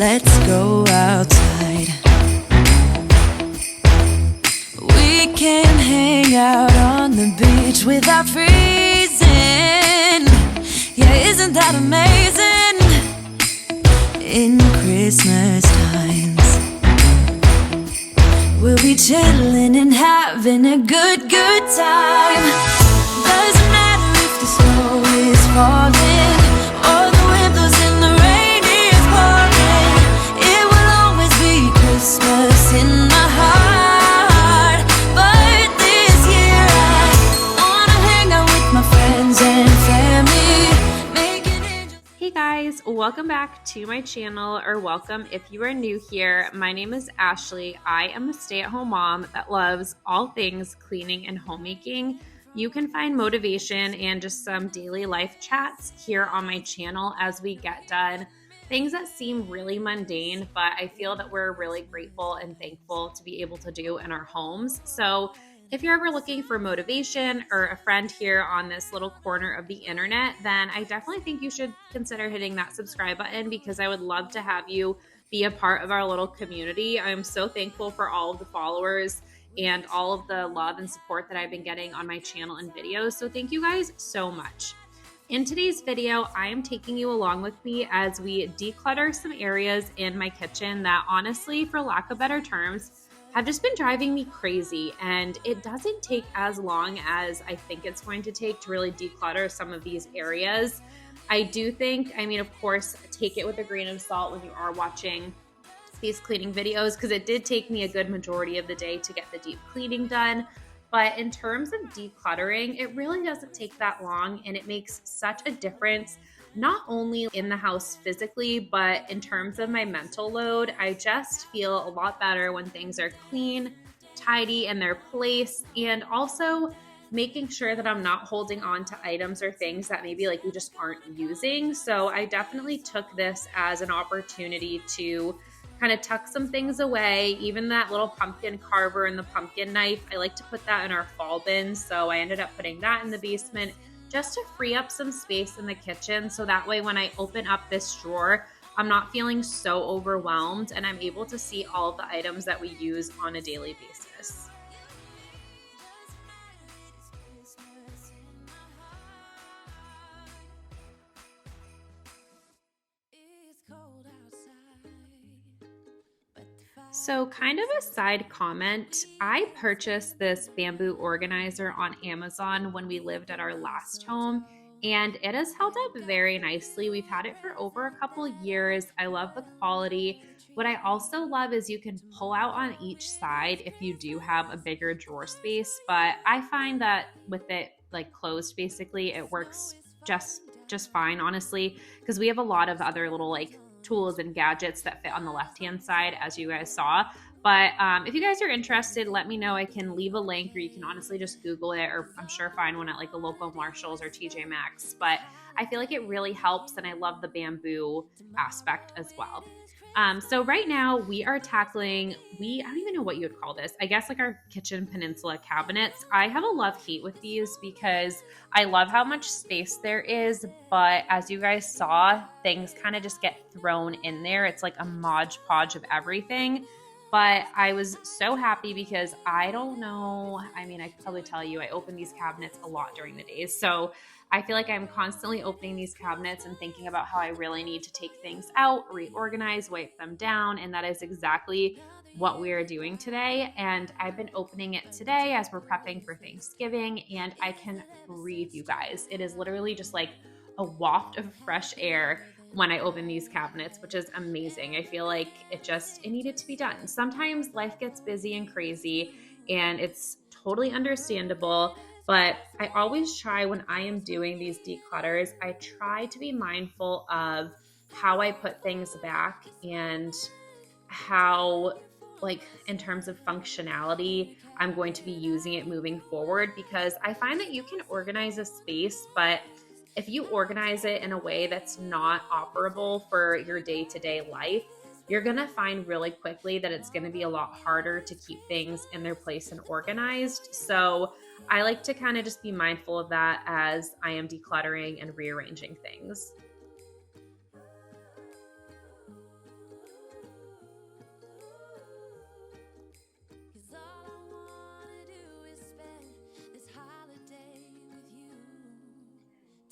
let's go outside. We can hang out on the beach without freezing. Yeah, isn't that amazing? In Christmas times, we'll be chilling and having a good time. Doesn't matter if the snow is falling or the wind blows and the rain is pouring. It will always be Christmas in my heart. But this year I wanna hang out with my friends and family, making angels. Hey guys, welcome back to my channel, or welcome if you are new here. My name is Ashley. I am a stay-at-home mom that loves all things cleaning and homemaking. You can find motivation and just some daily life chats here on my channel as we get done things that seem really mundane, but I feel that we're really grateful and thankful to be able to do in our homes. So if you're ever looking for motivation or a friend here on this little corner of the internet, then I definitely think you should consider hitting that subscribe button, because I would love to have you be a part of our little community. I'm so thankful for all of the followers and all of the love and support that I've been getting on my channel and videos. So thank you guys so much. In today's video, I am taking you along with me as we declutter some areas in my kitchen that honestly, for lack of better terms, have just been driving me crazy. And it doesn't take as long as I think it's going to take to really declutter some of these areas. I do think, of course, take it with a grain of salt when you are watching these cleaning videos, because it did take me a good majority of the day to get the deep cleaning done. But in terms of decluttering, it really doesn't take that long, and it makes such a difference, not only in the house physically, but in terms of my mental load. I just feel a lot better when things are clean, tidy, in their place, and also making sure that I'm not holding on to items or things that maybe we just aren't using. So I definitely took this as an opportunity to kind of tuck some things away. Even that little pumpkin carver and the pumpkin knife, I like to put that in our fall bin. So I ended up putting that in the basement just to free up some space in the kitchen. So that way, when I open up this drawer, I'm not feeling so overwhelmed and I'm able to see all of the items that we use on a daily basis. So kind of a side comment, I purchased this bamboo organizer on Amazon when we lived at our last home, and it has held up very nicely. We've had it for over a couple years. I love the quality. What I also love is you can pull out on each side if you do have a bigger drawer space, but I find that with it closed, basically, it works just fine, honestly, because we have a lot of other little tools and gadgets that fit on the left-hand side, as you guys saw. But if you guys are interested, let me know. I can leave a link, or you can honestly just Google it, or I'm sure find one at a local Marshalls or TJ Maxx. But I feel like it really helps, and I love the bamboo aspect as well. So right now we are tackling, I don't even know what you would call this. I guess our kitchen peninsula cabinets. I have a love-hate with these because I love how much space there is, but as you guys saw, things kind of just get thrown in there. It's like a modge podge of everything. But I was so happy because I don't know, I could probably tell you, I open these cabinets a lot during the days. So I feel like I'm constantly opening these cabinets and thinking about how I really need to take things out, reorganize, wipe them down. And that is exactly what we are doing today. And I've been opening it today as we're prepping for Thanksgiving, and I can breathe, you guys. It is literally just like a waft of fresh air when I open these cabinets, which is amazing. I feel like it needed to be done. Sometimes life gets busy and crazy, and it's totally understandable. But I always try, when I am doing these declutters, I try to be mindful of how I put things back and how, in terms of functionality, I'm going to be using it moving forward. Because I find that you can organize a space, but if you organize it in a way that's not operable for your day-to-day life, you're going to find really quickly that it's going to be a lot harder to keep things in their place and organized. So I like to kind of just be mindful of that as I am decluttering and rearranging things.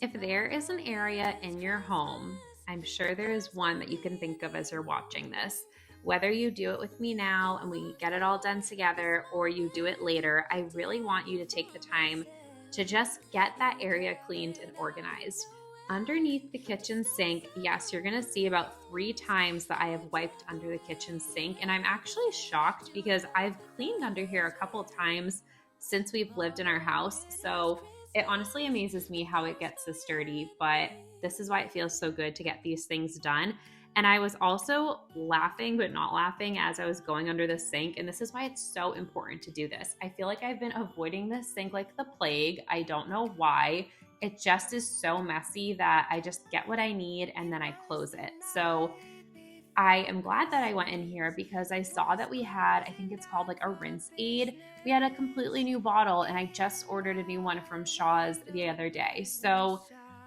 If there is an area in your home, I'm sure there is one that you can think of as you're watching this. Whether you do it with me now and we get it all done together or you do it later, I really want you to take the time to just get that area cleaned and organized. Underneath the kitchen sink, yes, you're gonna see about 3 times that I have wiped under the kitchen sink. And I'm actually shocked because I've cleaned under here a couple times since we've lived in our house. So it honestly amazes me how it gets this dirty, but this is why it feels so good to get these things done. And I was also laughing, but not laughing as I was going under the sink. And this is why it's so important to do this. I feel like I've been avoiding this sink like the plague. I don't know why. It just is so messy that I just get what I need and then I close it. So I am glad that I went in here because I saw that we had, I think it's called like a rinse aid. We had a completely new bottle and I just ordered a new one from Shaw's the other day. So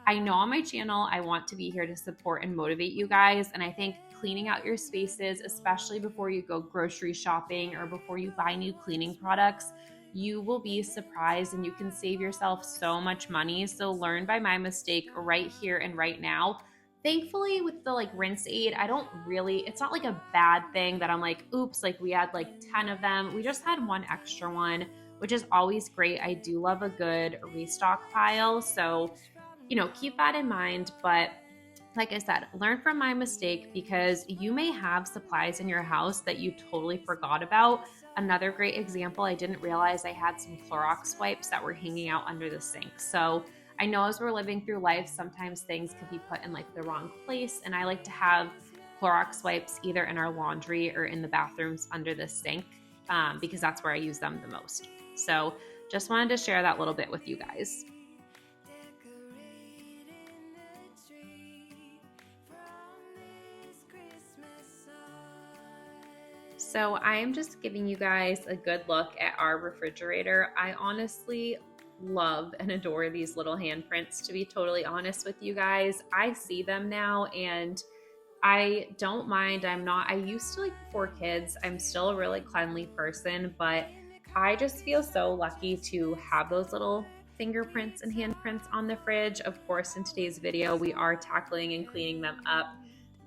I know on my channel, I want to be here to support and motivate you guys. And I think cleaning out your spaces, especially before you go grocery shopping or before you buy new cleaning products, you will be surprised and you can save yourself so much money. So learn by my mistake right here and right now. Thankfully, with the like rinse aid, I don't really, it's not like a bad thing that I'm like, oops, like we had like 10 of them. We just had one extra one, which is always great. I do love a good restock pile. So, keep that in mind. But like I said, learn from my mistake because you may have supplies in your house that you totally forgot about. Another great example, I didn't realize I had some Clorox wipes that were hanging out under the sink. So I know as we're living through life, sometimes things could be put in like the wrong place. And I like to have Clorox wipes either in our laundry or in the bathrooms under the sink because that's where I use them the most. So just wanted to share that little bit with you guys. So I am just giving you guys a good look at our refrigerator. I honestly love and adore these little handprints, to be totally honest with you guys. I see them now and I don't mind. I used to, like, before kids, I'm still a really cleanly person, but I just feel so lucky to have those little fingerprints and handprints on the fridge. Of course, in today's video, we are tackling and cleaning them up,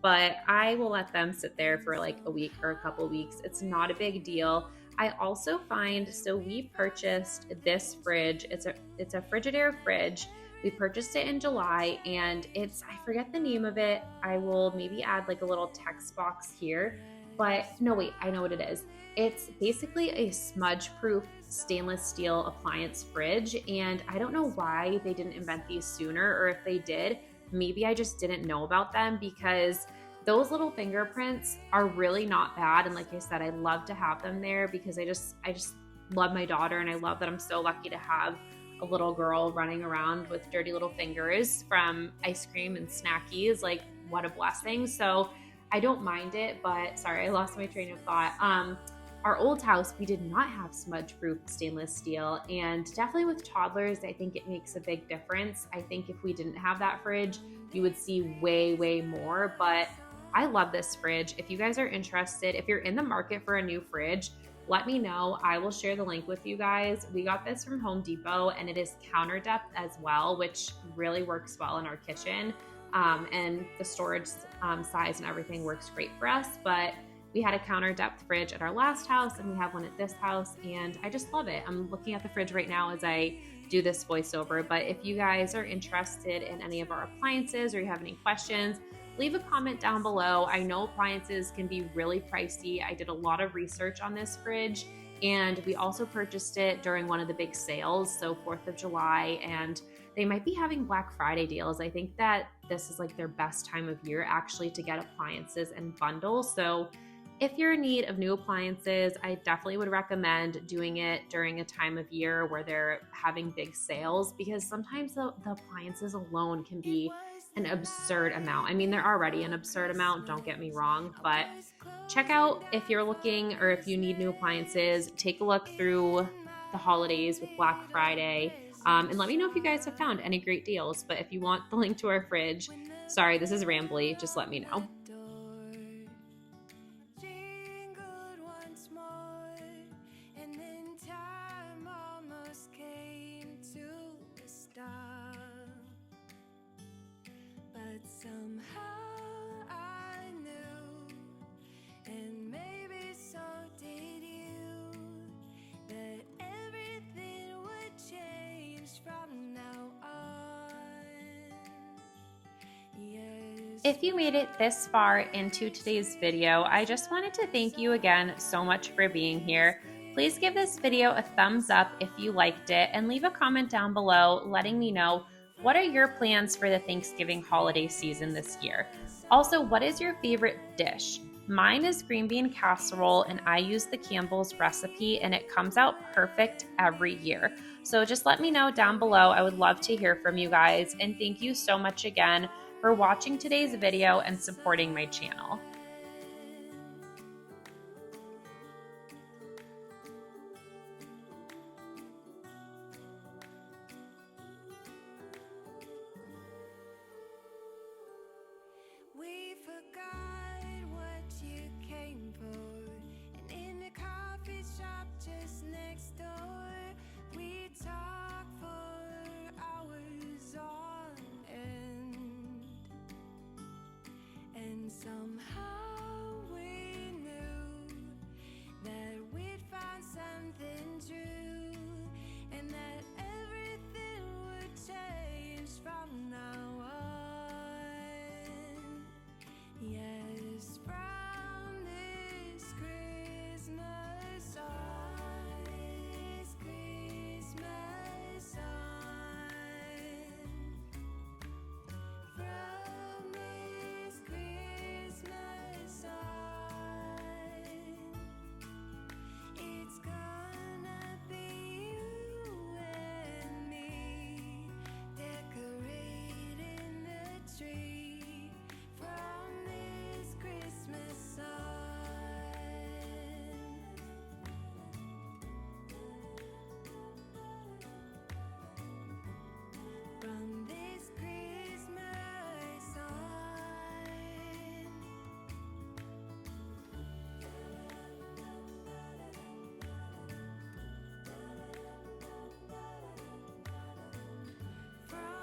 but I will let them sit there for like a week or a couple weeks. It's not a big deal. I also find, so we purchased this fridge. It's a Frigidaire fridge. We purchased it in July and I forget the name of it. I will maybe add like a little text box here, but no, wait, I know what it is. It's basically a smudge-proof stainless steel appliance fridge. And I don't know why they didn't invent these sooner, or if they did, maybe I just didn't know about them because those little fingerprints are really not bad. And like I said, I love to have them there because I just love my daughter and I love that I'm so lucky to have a little girl running around with dirty little fingers from ice cream and snackies. Like, what a blessing. So I don't mind it, but sorry, I lost my train of thought. Our old house, we did not have smudge-proof stainless steel, and definitely with toddlers, I think it makes a big difference. I think if we didn't have that fridge, you would see way, way more, but I love this fridge. If you guys are interested, if you're in the market for a new fridge, let me know. I will share the link with you guys. We got this from Home Depot and it is counter depth as well, which really works well in our kitchen. And the storage size and everything works great for us, but we had a counter depth fridge at our last house and we have one at this house and I just love it. I'm looking at the fridge right now as I do this voiceover, but if you guys are interested in any of our appliances or you have any questions, leave a comment down below. I know appliances can be really pricey. I did a lot of research on this fridge and we also purchased it during one of the big sales, so 4th of July, and they might be having Black Friday deals. I think that this is like their best time of year actually to get appliances and bundles. So if you're in need of new appliances, I definitely would recommend doing it during a time of year where they're having big sales because sometimes the appliances alone can be an absurd amount. I mean, they're already an absurd amount, don't get me wrong, but check out if you're looking or if you need new appliances, take a look through the holidays with Black Friday, and let me know if you guys have found any great deals. But if you want the link to our fridge, sorry, this is rambly, just let me know. If you made it this far into today's video, I just wanted to thank you again so much for being here. Please give this video a thumbs up if you liked it and leave a comment down below letting me know what are your plans for the Thanksgiving holiday season this year. Also, what is your favorite dish? Mine is green bean casserole and I use the Campbell's recipe and it comes out perfect every year. So just let me know down below. I would love to hear from you guys, and thank you so much again for watching today's video and supporting my channel. We forgot what you came for, and in the coffee shop just next door, we talked for hours on end, and somehow we knew that we'd find something true, and that everything would change from now on. Yes, from this Christmas on, this Christmas on, from this Christmas on, it's gonna be you and me decorating the tree from this Christmas on. From this Christmas on.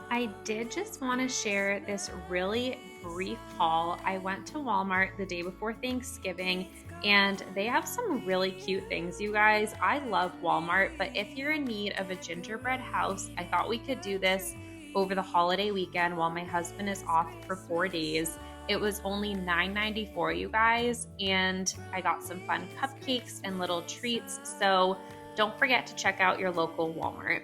I did just want to share this really brief haul. I went to Walmart the day before Thanksgiving and they have some really cute things, you guys. I love Walmart, but if you're in need of a gingerbread house, I thought we could do this over the holiday weekend while my husband is off for 4 days. It was only $9.94, you guys, and I got some fun cupcakes and little treats, so don't forget to check out your local Walmart.